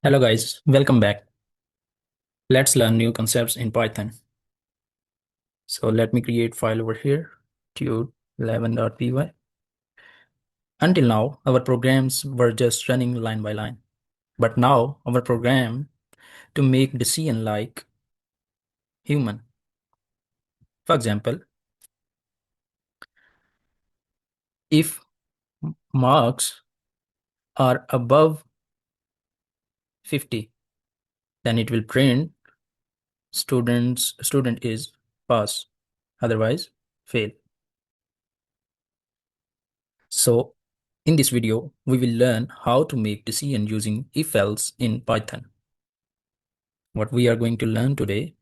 Hello guys, welcome back. Let's learn new concepts in Python. So let me create file over here, tude11.py. Until now, our programs were just running line by line. But now our program to make decision like human. For example, if marks are above 50, then it will print student is pass, otherwise fail. So in this video, we will learn how to make decision using if-else in Python. What we are going to learn today,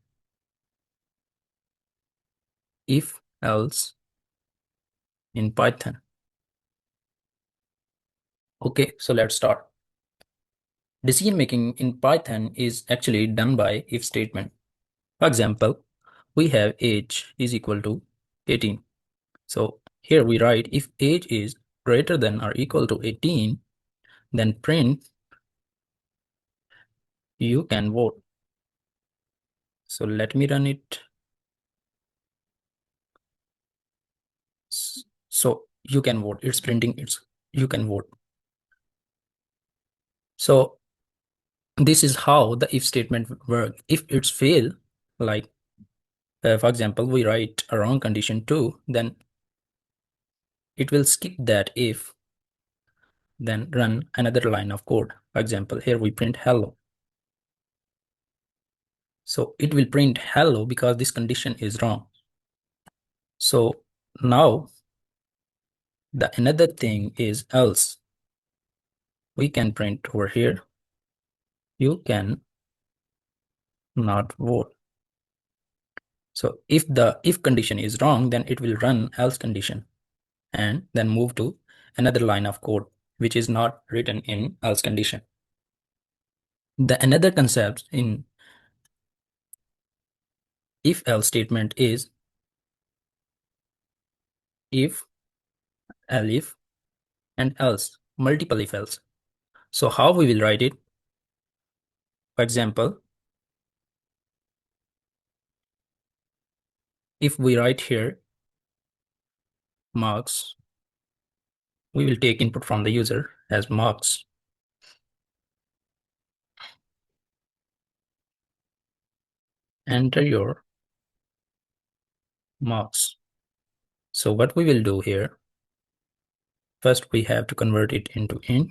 if-else in Python. Okay, so let's start. Decision making in Python is actually done by if statement. For example, we have age is equal to 18. So here we write if age is greater than or equal to 18, then print you can vote. So let me run it. So you can vote. It's printing it's you can vote. So this is how the if statement works. If it's fail, like for example, we write a wrong condition 2, then it will skip that if, then run another line of code. For example, here we print hello. So it will print hello because this condition is wrong. So now the another thing is else. We can print over here, you can not vote. So if the if condition is wrong, then it will run else condition and then move to another line of code which is not written in else condition. The another concept in if else statement is if, elif, and else, multiple if else. So how we will write it? For example, if we write here marks, we will take input from the user as marks. Enter your marks. So what we will do here, first we have to convert it into int.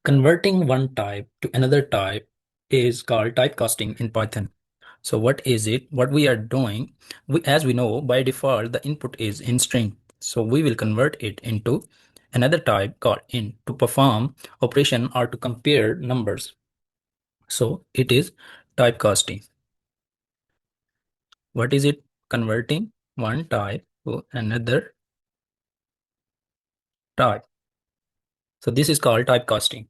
Converting one type to another type is called typecasting in Python. So what is it? What we are doing, as we know, by default, the input is in string. So we will convert it into another type called int to perform operation or to compare numbers. So it is typecasting. What is it? Converting one type to another type. So this is called typecasting.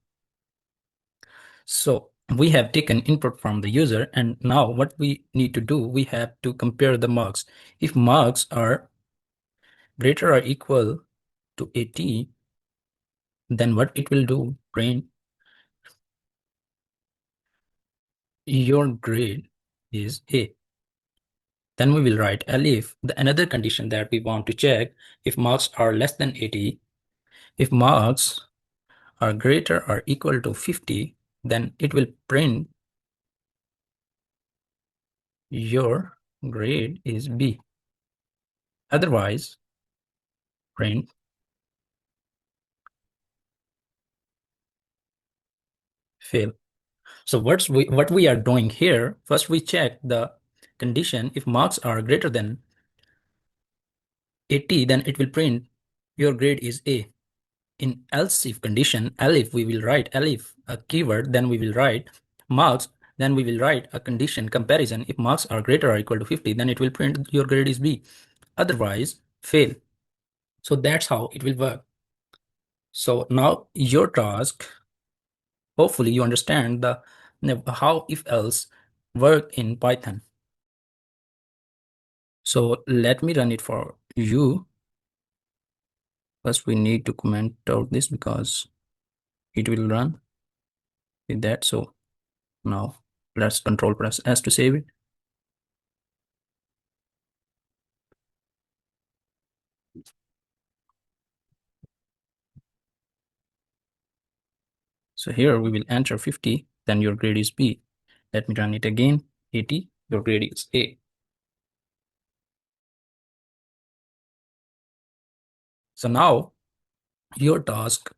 So we have taken input from the user, and now what we need to do, we have to compare the marks. If marks are greater or equal to 80, then what it will do, print your grade is A. Then we will write elif, the another condition that we want to check, if marks are less than 80, if marks are greater or equal to 50, then it will print your grade is B. Otherwise, print fail. So what we are doing here, first we check the condition. If marks are greater than 80, then it will print your grade is A. In else if condition, elif, we will write elif, a keyword, then we will write marks, then we will write a condition comparison. If marks are greater or equal to 50, then it will print your grade is B. Otherwise, fail. So that's how it will work. So now your task, hopefully you understand the how if else work in Python. So let me run it for you. First, we need to comment out this because it will run. with that. So now let's control press S to save it. So here we will enter 50, then your grade is B. Let me run it again. 80, your grade is A. So now your task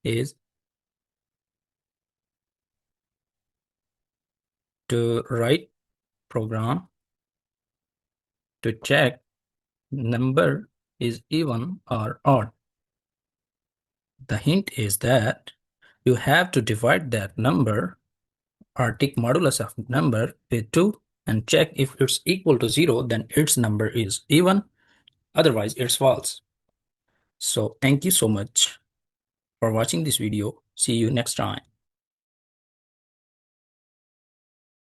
is to write program to check number is even or odd. The hint is that you have to divide that number or take modulus of number with 2 and check if it's equal to 0, then its number is even, otherwise it's false. So thank you so much for watching this video. See you next time.